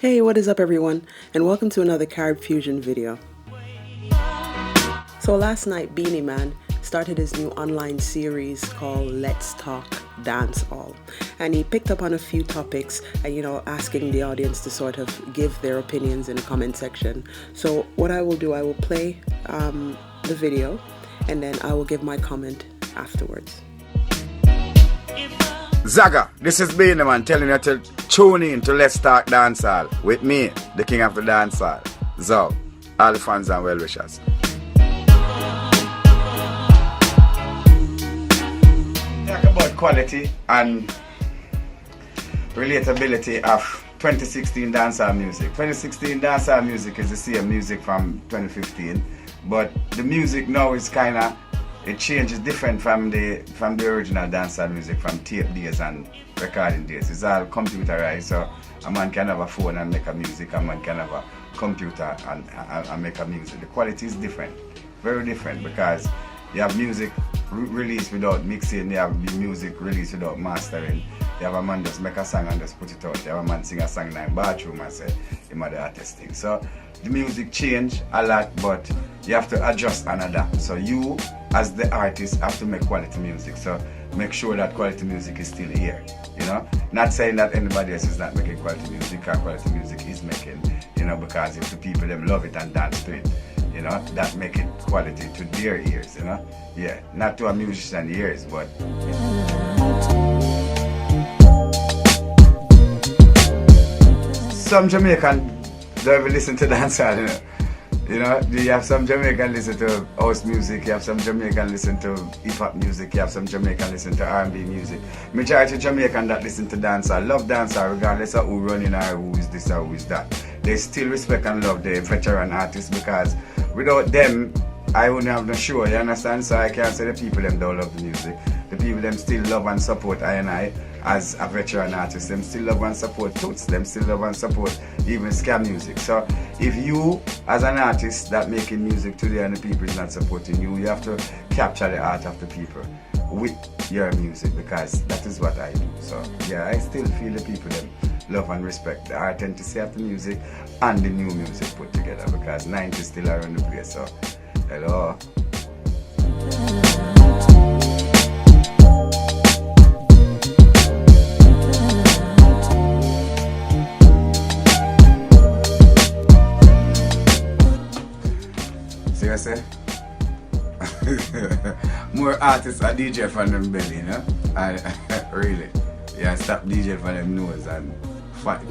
Hey, what is up everyone, and welcome to another Carib Fusion video. So last night, Beenie Man started his new online series called Let's Talk Dancehall, and he picked up on a few topics and asking the audience to sort of give their opinions in the comment section. So what I will do, I will play the video and then I will give my comment afterwards. Zaga, this is Beenie Man telling you to tune in to Let's Talk Dancehall with me, the king of the dancehall. So, all the fans and well wishers. Talk about quality and relatability of 2016 dancehall music. 2016 dancehall music is the same music from 2015, but the music now is it changes different from the original dancehall music from tape days and recording days. It's all computerized, so a man can have a phone and make a music, a man can have a computer and make a music. The quality is different, very different, because you have music released without mixing, you have music released without mastering. You have a man just make a song and just put it out. You have a man sing a song in the bathroom and say, him are the artist thing. So the music change a lot, but you have to adjust and adapt. So you, as the artist, have to make quality music. So make sure that quality music is still here. Not saying that anybody else is not making quality music, or quality music is making, because if the people them love it and dance to it, that make it quality to their ears, Yeah, not to a musician's ears, but some Jamaican don't even listen to dancehall, you have some Jamaican listen to house music, you have some Jamaican listen to hip-hop music, you have some Jamaican listen to R&B music. Majority of Jamaican that listen to dancehall love dancehall regardless of who running or who is this or who is that. They still respect and love the veteran artists, because without them, I wouldn't have no show, you understand? So I can't say the people them don't love the music. The people them still love and support I as a veteran artist. Them still love and support Toots. Them still love and support even ska music. So if you, as an artist that making music today and the people is not supporting you, you have to capture the art of the people with your music, because that is what I do. So yeah, I still feel the people them love and respect the authenticity of the music and the new music put together, because 90s still around the place. So hello. See what I say? More artists are DJ from them belly, really. Yeah, stop DJ from them nose and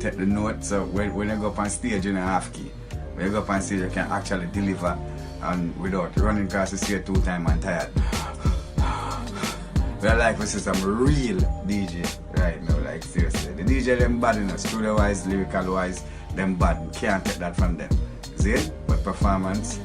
take the note. So when you go up on stage in a half key, when you go up on stage you can actually deliver and without running across the stage 2 times and tired. But I like to see some real DJ right now, like seriously. The DJ them bad enough, studio wise, lyrical wise, them bad. Can't take that from them. See it? But performance,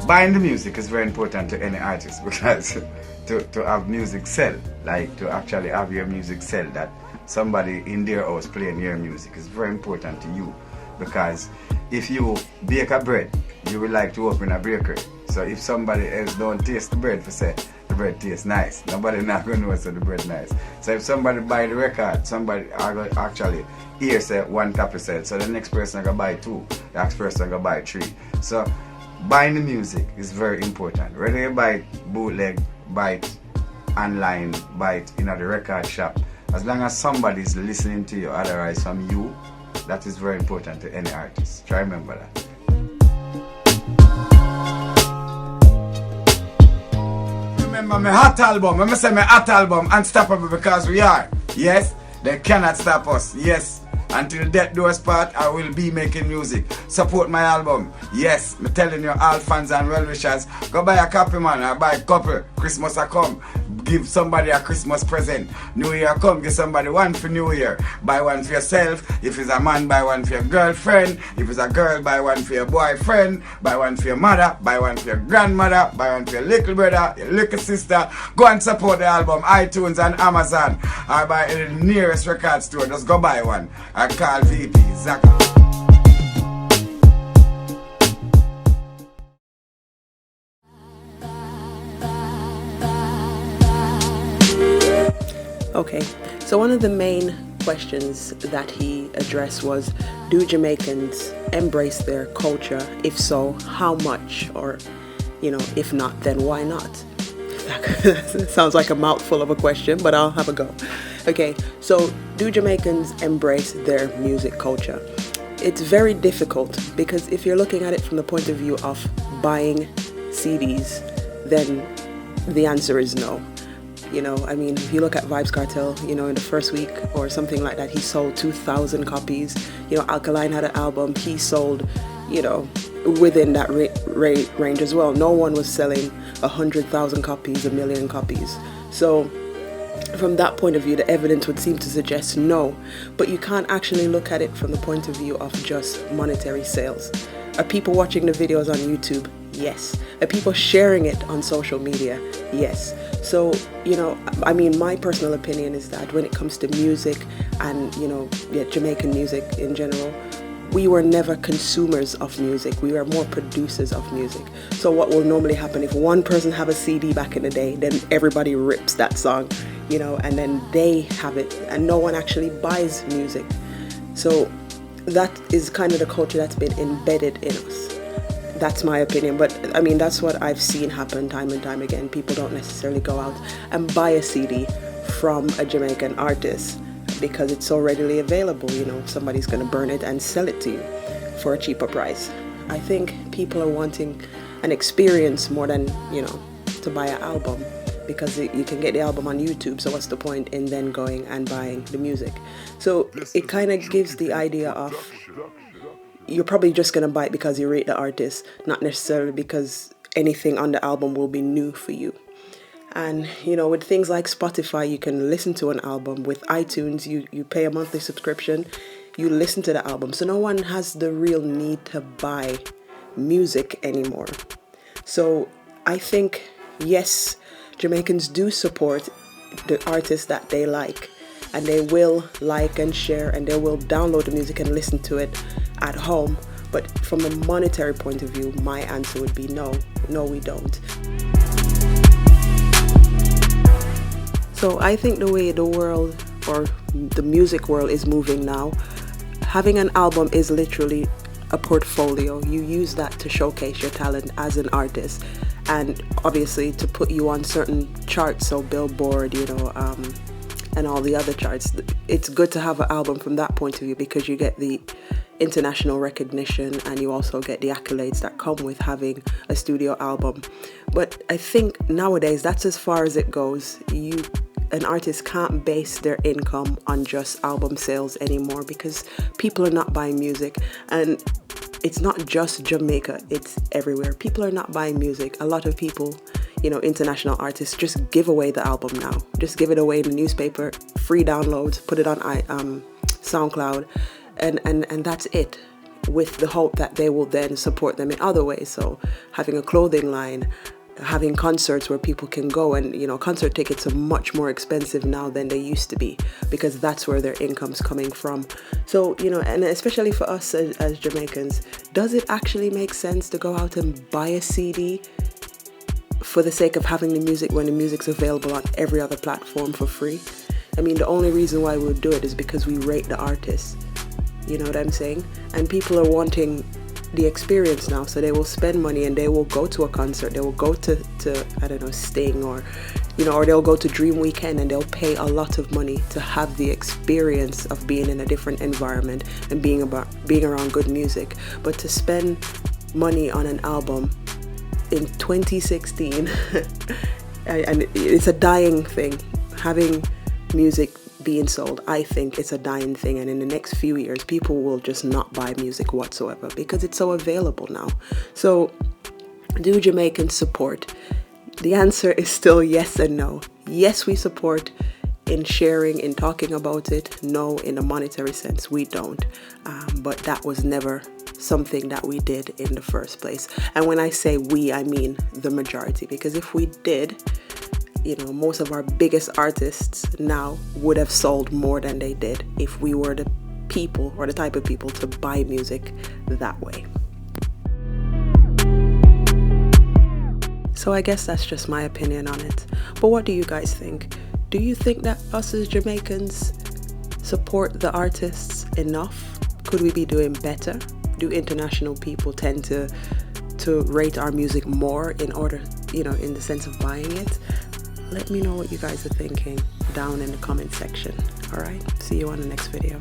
buying the music is very important to any artist, because to have music sell, like to actually have your music sell, that somebody in their house playing your music is very important to you, because if you bake a bread, you would like to open a bakery. So if somebody else don't taste the bread, for say the bread tastes nice, nobody not gonna know so the bread nice. So if somebody buy the record, somebody actually hear say 1 copy sell, so the next person gonna buy 2, the next person gonna buy 3. So buying the music is very important. Whether you buy it bootleg, buy it online, buy it in the record shop, as long as somebody is listening to you, otherwise from you, that is very important to any artist. Try remember that. Remember my hot album, when I say my hot album, Unstoppable Because We Are. Yes, they cannot stop us. Yes. Until death do us part, I will be making music. Support my album. Yes, I'm telling you, all fans and well-wishers, go buy a copy, man, or buy a couple. Christmas a come. Give somebody a Christmas present. New Year come, give somebody one for New Year. Buy one for yourself. If it's a man, buy one for your girlfriend. If it's a girl, buy one for your boyfriend. Buy one for your mother. Buy one for your grandmother. Buy one for your little brother, your little sister. Go and support the album, iTunes and Amazon. Or buy the nearest record store. Just go buy one. I call VP Zaka. Okay, so one of the main questions that he addressed was, do Jamaicans embrace their culture? If so, how much? Or, if not, then why not? That sounds like a mouthful of a question, but I'll have a go. Okay, so do Jamaicans embrace their music culture? It's very difficult, because if you're looking at it from the point of view of buying CDs, then the answer is no. If you look at Vybz Kartel, in the first week or something like that, he sold 2,000 copies. Alkaline had an album, he sold, within that range as well. No one was selling 100,000 copies, 1,000,000 copies. So from that point of view, the evidence would seem to suggest no. But you can't actually look at it from the point of view of just monetary sales. Are people watching the videos on YouTube? Yes. Are people sharing it on social media? Yes. So, my personal opinion is that when it comes to music and, Jamaican music in general, we were never consumers of music. We were more producers of music. So what will normally happen if one person have a CD back in the day, then everybody rips that song, and then they have it and no one actually buys music. So that is kind of the culture that's been embedded in us. That's my opinion, but that's what I've seen happen time and time again. People don't necessarily go out and buy a CD from a Jamaican artist because it's so readily available. Somebody's going to burn it and sell it to you for a cheaper price. I think people are wanting an experience more than, to buy an album, because you can get the album on YouTube, so what's the point in then going and buying the music? So it kind of gives the idea of you're probably just going to buy it because you rate the artist, not necessarily because anything on the album will be new for you. And, with things like Spotify, you can listen to an album. With iTunes, you pay a monthly subscription, you listen to the album. So no one has the real need to buy music anymore. So I think, yes, Jamaicans do support the artists that they like. And they will like and share, and they will download the music and listen to it at home. But from a monetary point of view, my answer would be no. No, we don't. So I think the way the world, or the music world, is moving now, having an album is literally a portfolio. You use that to showcase your talent as an artist, and obviously to put you on certain charts, so Billboard, and all the other charts. It's good to have an album from that point of view, because you get the international recognition and you also get the accolades that come with having a studio album. But I think nowadays that's as far as it goes. An artist can't base their income on just album sales anymore, because people are not buying music. And it's not just Jamaica, it's everywhere. People are not buying music. A lot of people, international artists, just give away the album now. Just give it away in the newspaper, free downloads, put it on SoundCloud, and that's it, with the hope that they will then support them in other ways. So having a clothing line, having concerts where people can go, and concert tickets are much more expensive now than they used to be, because that's where their income's coming from. So and especially for us as Jamaicans, does it actually make sense to go out and buy a CD for the sake of having the music when the music's available on every other platform for free? The only reason why we would do it is because we rate the artist. You know what I'm saying? And people are wanting the experience now, so they will spend money and they will go to a concert. They will go to I don't know, Sting, or or they'll go to Dream Weekend, and they'll pay a lot of money to have the experience of being in a different environment and being around good music. But to spend money on an album in 2016 and it's a dying thing, having music being sold. I think it's a dying thing, and in the next few years people will just not buy music whatsoever because it's so available now. So do Jamaicans support? The answer is still yes and no. Yes, we support in sharing, in talking about it. No, in a monetary sense, we don't. But that was never something that we did in the first place. And when I say we, I mean the majority. Because if we did, most of our biggest artists now would have sold more than they did if we were the people, or the type of people, to buy music that way. So I guess that's just my opinion on it. But what do you guys think? Do Do you think that us as Jamaicans support the artists enough? Could we be doing better? Do international people tend to rate our music more in order, in the sense of buying it? Let me know what you guys are thinking down in the comment section. All right, see you on the next video.